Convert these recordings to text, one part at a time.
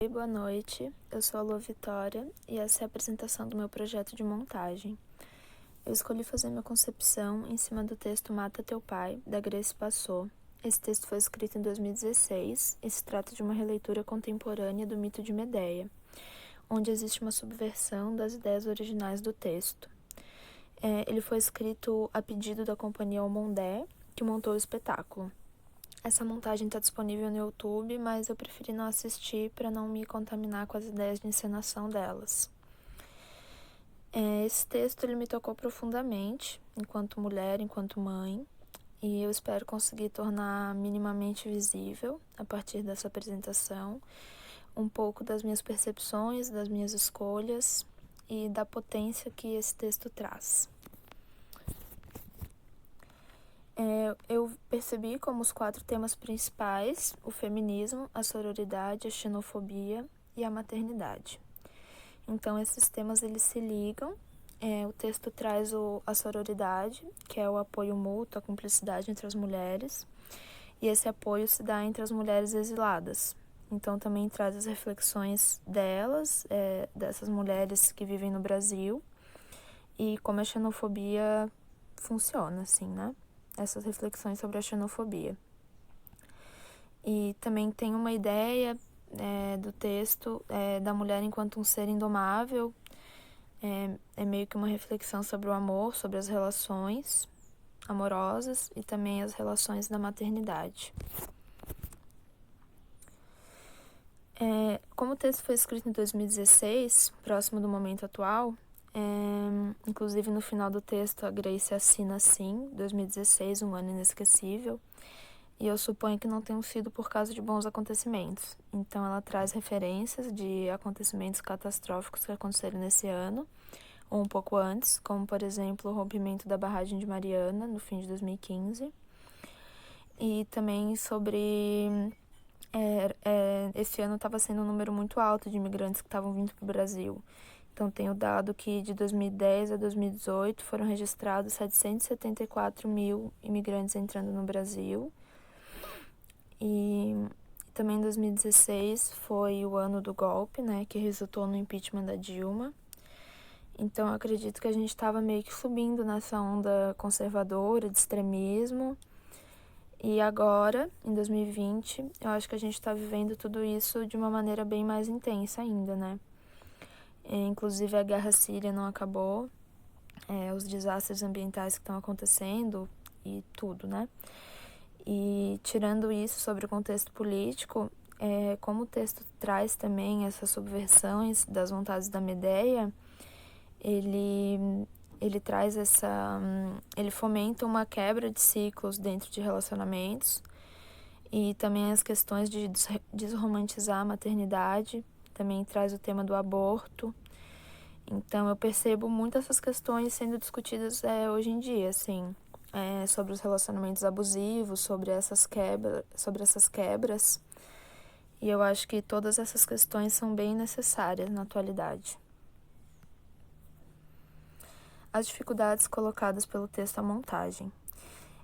Boa noite, eu sou a Lua Vitória e essa é a apresentação do meu projeto de montagem. Eu escolhi fazer minha concepção em cima do texto Mata Teu Pai, da Grace Passot. Esse texto foi escrito em 2016 e se trata de uma releitura contemporânea do mito de Medeia, onde existe uma subversão das ideias originais do texto. Ele foi escrito a pedido da companhia Almondé, que montou o espetáculo. Essa montagem está disponível no YouTube, mas eu preferi não assistir para não me contaminar com as ideias de encenação delas. Esse texto ele me tocou profundamente, enquanto mulher, enquanto mãe, e eu espero conseguir tornar minimamente visível, a partir dessa apresentação, um pouco das minhas percepções, das minhas escolhas e da potência que esse texto traz. Eu percebi como os 4 temas principais: o feminismo, a sororidade, a xenofobia e a maternidade. Então, esses temas eles se ligam. O texto traz a sororidade, que é o apoio mútuo, a cumplicidade entre as mulheres, e esse apoio se dá entre as mulheres exiladas. Então, também traz as reflexões delas, dessas mulheres que vivem no Brasil, e como a xenofobia funciona, assim, né? Essas reflexões sobre a xenofobia. E também tem uma ideia do texto da mulher enquanto um ser indomável. É meio que uma reflexão sobre o amor, sobre as relações amorosas e também as relações da maternidade. Como o texto foi escrito em 2016, próximo do momento atual, inclusive no final do texto a Grace assina assim, 2016, um ano inesquecível, e eu suponho que não tenham sido por causa de bons acontecimentos. Então ela traz referências de acontecimentos catastróficos que aconteceram nesse ano, ou um pouco antes, como por exemplo o rompimento da barragem de Mariana no fim de 2015, e também sobre esse ano estava sendo um número muito alto de imigrantes que estavam vindo para o Brasil. Então tem o dado que de 2010 a 2018 foram registrados 774 mil imigrantes entrando no Brasil. E também 2016 foi o ano do golpe, né, que resultou no impeachment da Dilma. Então eu acredito que a gente estava meio que subindo nessa onda conservadora, de extremismo. E agora, em 2020, eu acho que a gente está vivendo tudo isso de uma maneira bem mais intensa ainda, né? Inclusive a guerra síria não acabou, os desastres ambientais que estão acontecendo e tudo, né? E tirando isso sobre o contexto político, como o texto traz também essas subversões das vontades da Medeia, ele traz ele fomenta uma quebra de ciclos dentro de relacionamentos e também as questões de desromantizar a maternidade, também traz o tema do aborto. Então eu percebo muitas essas questões sendo discutidas hoje em dia, assim, sobre os relacionamentos abusivos, sobre essas quebras. E eu acho que todas essas questões são bem necessárias na atualidade. As dificuldades colocadas pelo texto à montagem.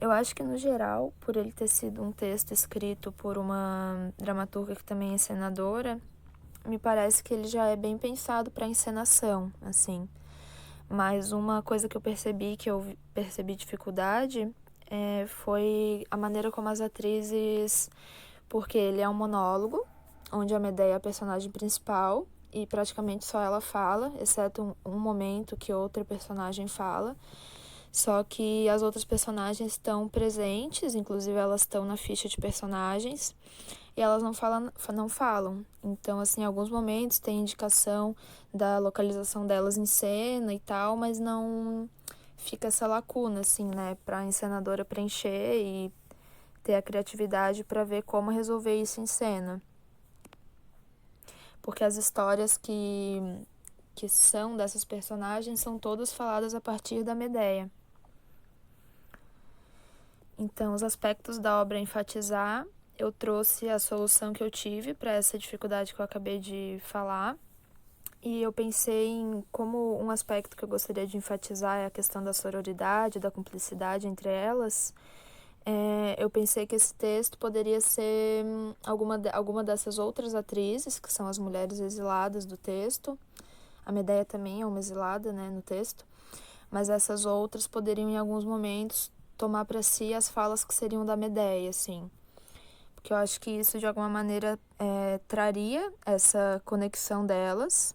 Eu acho que, no geral, por ele ter sido um texto escrito por uma dramaturga que também é encenadora, me parece que ele já é bem pensado para encenação, assim. Mas uma coisa que eu percebi dificuldade foi a maneira como as atrizes... Porque ele é um monólogo, onde a Medeia é a personagem principal, e praticamente só ela fala, exceto um momento que outra personagem fala. Só que as outras personagens estão presentes, inclusive elas estão na ficha de personagens, e elas não falam. Então, assim, em alguns momentos tem indicação da localização delas em cena e tal, mas não fica essa lacuna, assim, né, pra encenadora preencher e ter a criatividade para ver como resolver isso em cena. Porque as histórias que são dessas personagens são todas faladas a partir da Medeia. Então, os aspectos da obra a enfatizar, eu trouxe a solução que eu tive para essa dificuldade que eu acabei de falar. E eu pensei em como um aspecto que eu gostaria de enfatizar é a questão da sororidade, da cumplicidade entre elas. eu pensei que esse texto poderia ser alguma dessas outras atrizes, que são as mulheres exiladas do texto. A Medea também é uma exilada, né, no texto. Mas essas outras poderiam, em alguns momentos, tomar para si as falas que seriam da Medea, assim. Porque eu acho que isso, de alguma maneira, traria essa conexão delas.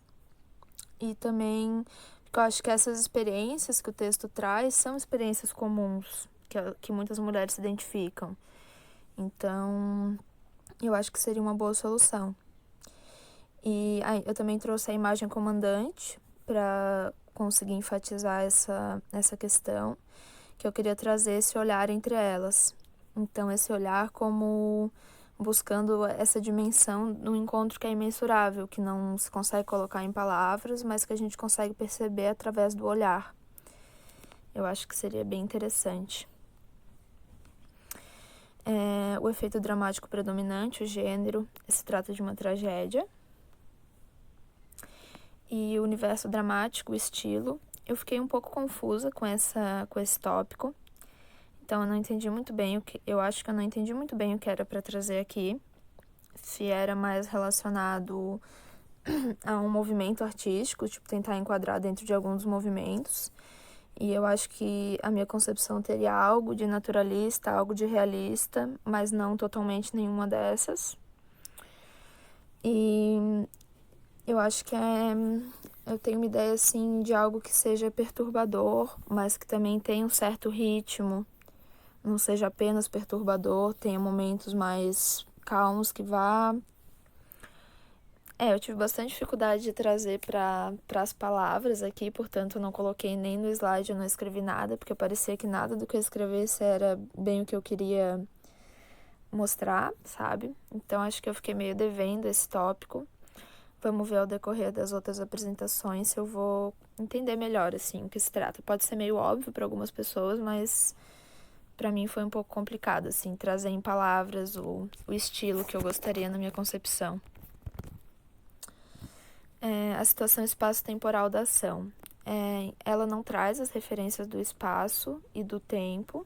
E também, porque eu acho que essas experiências que o texto traz são experiências comuns, que muitas mulheres se identificam. Então, eu acho que seria uma boa solução. E aí, eu também trouxe a imagem comandante para conseguir enfatizar essa questão, que eu queria trazer esse olhar entre elas. Então, esse olhar como buscando essa dimensão do encontro que é imensurável, que não se consegue colocar em palavras, mas que a gente consegue perceber através do olhar. Eu acho que seria bem interessante. O efeito dramático predominante, o gênero, se trata de uma tragédia. E o universo dramático, o estilo, eu fiquei um pouco confusa com esse tópico. Então eu não entendi muito bem eu acho que eu não entendi muito bem o que era para trazer aqui. Se era mais relacionado a um movimento artístico, tipo tentar enquadrar dentro de alguns movimentos. E eu acho que a minha concepção teria algo de naturalista, algo de realista, mas não totalmente nenhuma dessas. E eu acho que eu tenho uma ideia assim de algo que seja perturbador, mas que também tenha um certo ritmo, não seja apenas perturbador, tenha momentos mais calmos que vá. Eu tive bastante dificuldade de trazer para as palavras aqui, portanto eu não coloquei nem no slide, eu não escrevi nada, porque parecia que nada do que eu escrevesse era bem o que eu queria mostrar, sabe? Então acho que eu fiquei meio devendo esse tópico. Vamos ver ao decorrer das outras apresentações se eu vou entender melhor, assim, o que se trata. Pode ser meio óbvio para algumas pessoas, mas para mim foi um pouco complicado, assim, trazer em palavras o estilo que eu gostaria na minha concepção. A situação espaço-temporal da ação. Ela não traz as referências do espaço e do tempo,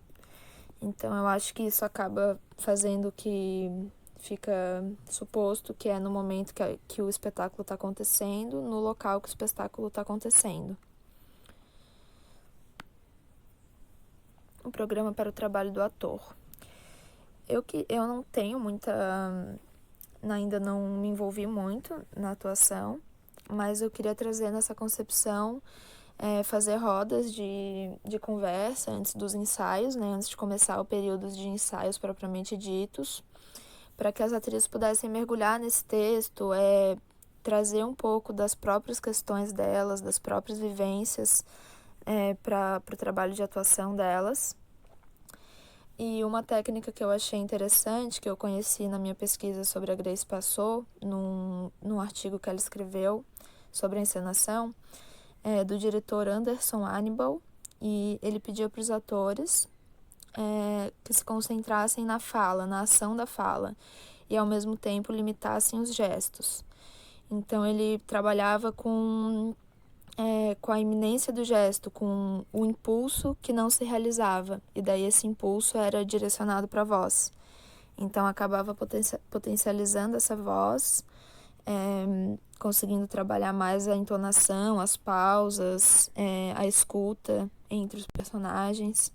então eu acho que isso acaba fazendo que fica suposto que é no momento que o espetáculo está acontecendo, no local que o espetáculo está acontecendo. O programa para o trabalho do ator. Eu não tenho ainda não me envolvi muito na atuação, mas eu queria trazer nessa concepção, fazer rodas de conversa antes dos ensaios, né, antes de começar o período de ensaios propriamente ditos, para que as atrizes pudessem mergulhar nesse texto, trazer um pouco das próprias questões delas, das próprias vivências para o trabalho de atuação delas. E uma técnica que eu achei interessante, que eu conheci na minha pesquisa sobre a Grace Passou, num artigo que ela escreveu sobre a encenação, do diretor Anderson Hannibal, e ele pediu para os atores que se concentrassem na fala, na ação da fala, e ao mesmo tempo limitassem os gestos. Então ele trabalhava com a iminência do gesto, com o impulso que não se realizava, e daí esse impulso era direcionado para a voz. Então acabava potencializando essa voz, conseguindo trabalhar mais a entonação, as pausas, a escuta entre os personagens.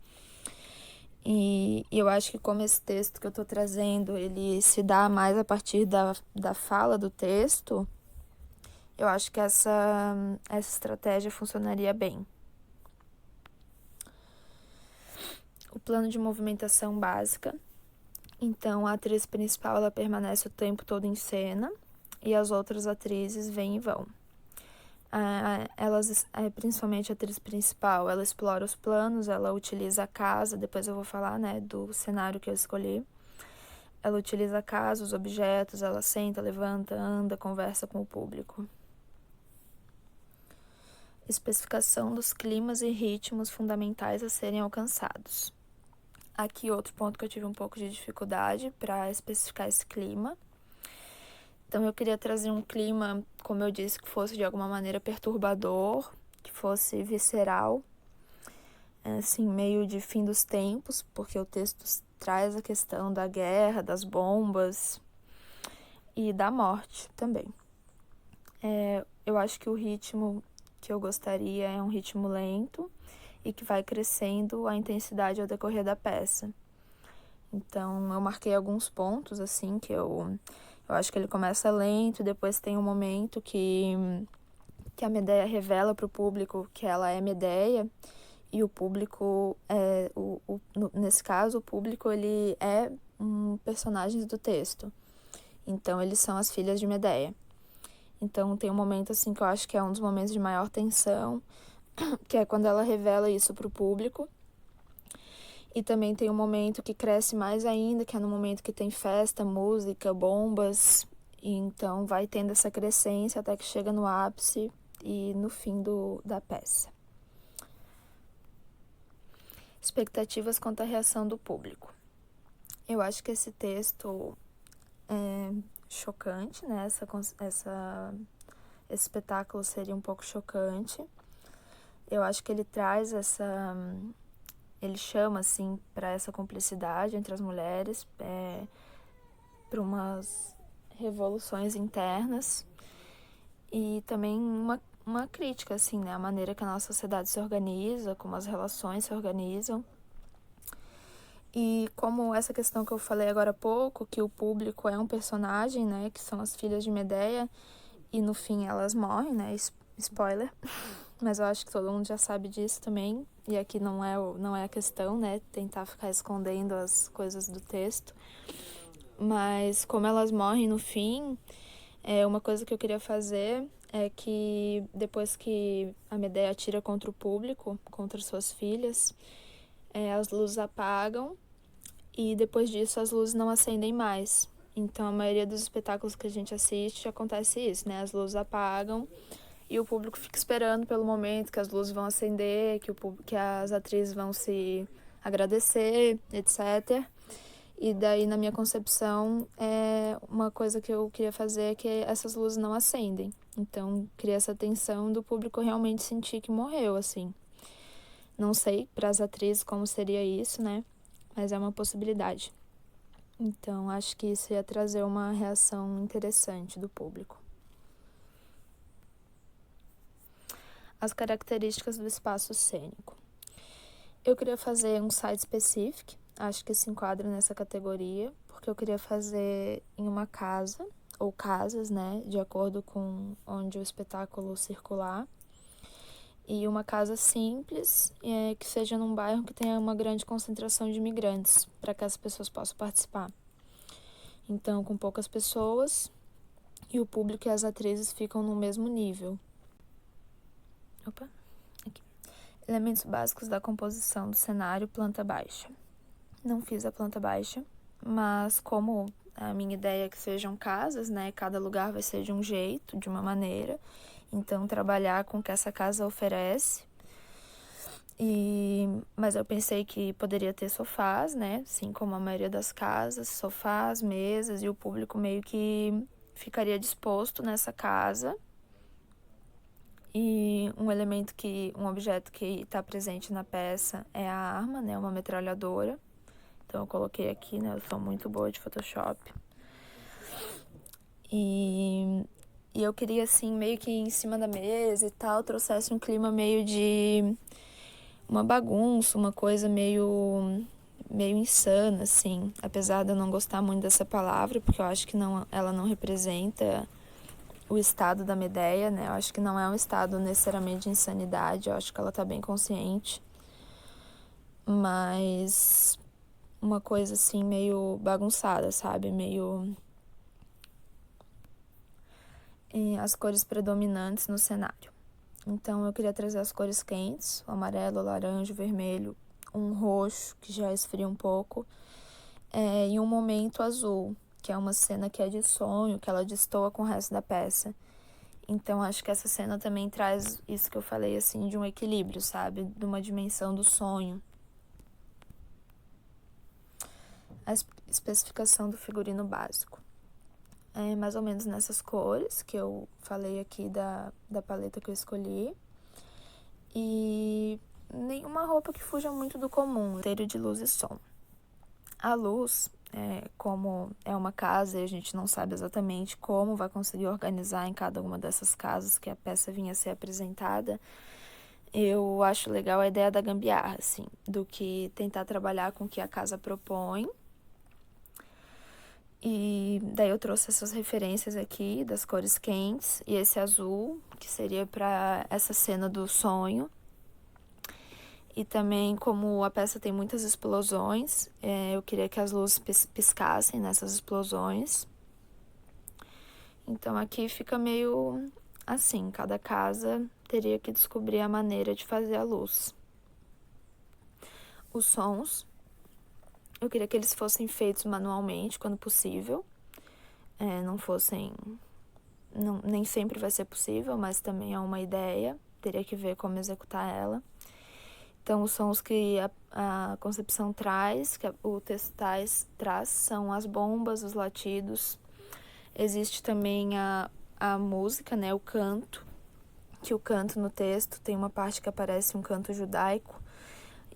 E eu acho que como esse texto que eu estou trazendo, ele se dá mais a partir da fala do texto, eu acho que essa estratégia funcionaria bem. O plano de movimentação básica. Então, a atriz principal ela permanece o tempo todo em cena e as outras atrizes vêm e vão. Principalmente a atriz principal, ela explora os planos, ela utiliza a casa, depois eu vou falar, né, do cenário que eu escolhi. Ela utiliza a casa, os objetos, ela senta, levanta, anda, conversa com o público. Especificação dos climas e ritmos fundamentais a serem alcançados. Aqui outro ponto que eu tive um pouco de dificuldade para especificar esse clima. Então eu queria trazer um clima, como eu disse, que fosse de alguma maneira perturbador, que fosse visceral, assim, meio de fim dos tempos, porque o texto traz a questão da guerra, das bombas e da morte também. Eu acho que o ritmo que eu gostaria é um ritmo lento e que vai crescendo a intensidade ao decorrer da peça. Então, eu marquei alguns pontos, assim, que eu acho que ele começa lento, depois tem um momento que a Medea revela para o público que ela é Medea, e o público, nesse caso, o público ele é personagens do texto. Então, eles são as filhas de Medea. Então, tem um momento assim que eu acho que é um dos momentos de maior tensão, que é quando ela revela isso para o público. E também tem um momento que cresce mais ainda, que é no momento que tem festa, música, bombas. E então, vai tendo essa crescência até que chega no ápice e no fim da peça. Expectativas quanto à reação do público. Eu acho que esse texto é chocante, né? Esse espetáculo seria um pouco chocante. Eu acho que ele traz ele chama, assim, para essa cumplicidade entre as mulheres, para umas revoluções internas e também uma crítica, assim, né? A maneira que a nossa sociedade se organiza, como as relações se organizam. E como essa questão que eu falei agora há pouco, que o público é um personagem, né? Que são as filhas de Medea, e no fim elas morrem, né? Spoiler. Mas eu acho que todo mundo já sabe disso também. E aqui não é a questão, né? Tentar ficar escondendo as coisas do texto. Mas como elas morrem no fim, uma coisa que eu queria fazer é que depois que a Medea atira contra o público, contra suas filhas, as luzes apagam e depois disso as luzes não acendem mais. Então a maioria dos espetáculos que a gente assiste acontece isso, né? As luzes apagam e o público fica esperando pelo momento que as luzes vão acender, que as atrizes vão se agradecer, etc. E daí, na minha concepção, uma coisa que eu queria fazer é que essas luzes não acendem. Então, cria essa tensão do público realmente sentir que morreu, assim. Não sei para as atrizes como seria isso, né? Mas é uma possibilidade. Então, acho que isso ia trazer uma reação interessante do público. As características do espaço cênico. Eu queria fazer um site específico, acho que se enquadra nessa categoria, porque eu queria fazer em uma casa, ou casas, né, de acordo com onde o espetáculo circular. E uma casa simples, que seja num bairro que tenha uma grande concentração de imigrantes, para que as pessoas possam participar. Então, com poucas pessoas, e o público e as atrizes ficam no mesmo nível. Aqui. Elementos básicos da composição do cenário, planta baixa. Não fiz a planta baixa, mas como a minha ideia é que sejam casas, né? Cada lugar vai ser de um jeito, de uma maneira. Então, trabalhar com o que essa casa oferece. Mas eu pensei que poderia ter sofás, né? Assim como a maioria das casas, sofás, mesas, e o público meio que ficaria disposto nessa casa. E um objeto que está presente na peça é a arma, né? Uma metralhadora. Então eu coloquei aqui, né? Eu sou muito boa de Photoshop. E eu queria, assim, meio que em cima da mesa e tal, trouxesse um clima meio de uma bagunça, uma coisa meio insana, assim. Apesar de eu não gostar muito dessa palavra, porque eu acho que ela não representa o estado da Medea, né? Eu acho que não é um estado necessariamente de insanidade, eu acho que ela tá bem consciente. Mas uma coisa assim meio bagunçada, sabe? Meio as cores predominantes no cenário. Então eu queria trazer as cores quentes, o amarelo, o laranja, o vermelho, um roxo que já esfria um pouco, e um momento azul, que é uma cena que é de sonho, que ela destoa com o resto da peça. Então, acho que essa cena também traz isso que eu falei, assim, de um equilíbrio, sabe? De uma dimensão do sonho. A especificação do figurino básico. É mais ou menos nessas cores que eu falei aqui da paleta que eu escolhi. E nenhuma roupa que fuja muito do comum, roteiro de luz e som. A luz, como é uma casa e a gente não sabe exatamente como vai conseguir organizar em cada uma dessas casas que a peça vinha a ser apresentada, eu acho legal a ideia da gambiarra, assim, do que tentar trabalhar com o que a casa propõe. E daí eu trouxe essas referências aqui das cores quentes e esse azul, que seria para essa cena do sonho. E também, como a peça tem muitas explosões, eu queria que as luzes piscassem nessas explosões. Então aqui fica meio assim, cada casa teria que descobrir a maneira de fazer a luz. Os sons, eu queria que eles fossem feitos manualmente, quando possível. Não fossem... nem sempre vai ser possível, mas também é uma ideia. Teria que ver como executar ela. Então, os sons que a concepção traz, que o texto traz, são as bombas, os latidos. Existe também a música, né, o canto, que o canto no texto tem uma parte que aparece um canto judaico.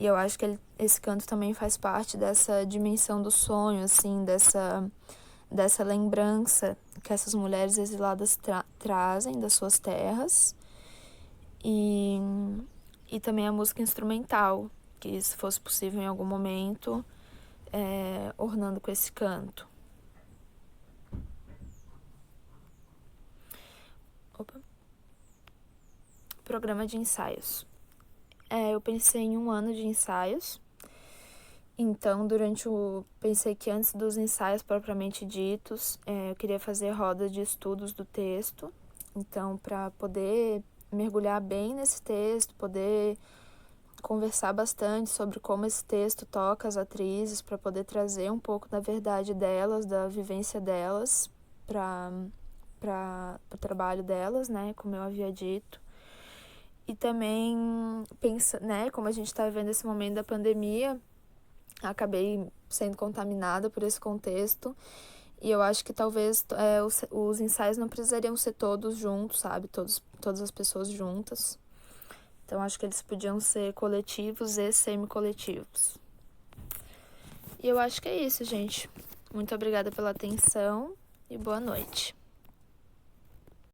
E eu acho que esse canto também faz parte dessa dimensão do sonho, assim, dessa lembrança que essas mulheres exiladas trazem das suas terras. E também a música instrumental, que se fosse possível em algum momento, ornando com esse canto. Programa de ensaios. Eu pensei em 1 ano de ensaios. Então, pensei que antes dos ensaios propriamente ditos, eu queria fazer rodas de estudos do texto. Então, para poder mergulhar bem nesse texto, poder conversar bastante sobre como esse texto toca as atrizes, para poder trazer um pouco da verdade delas, da vivência delas, para o trabalho delas, né, como eu havia dito. E também, né, como a gente está vivendo esse momento da pandemia, acabei sendo contaminada por esse contexto. E eu acho que talvez os ensaios não precisariam ser todos juntos, sabe? Todas as pessoas juntas. Então, acho que eles podiam ser coletivos e semi-coletivos. E eu acho que é isso, gente. Muito obrigada pela atenção e boa noite.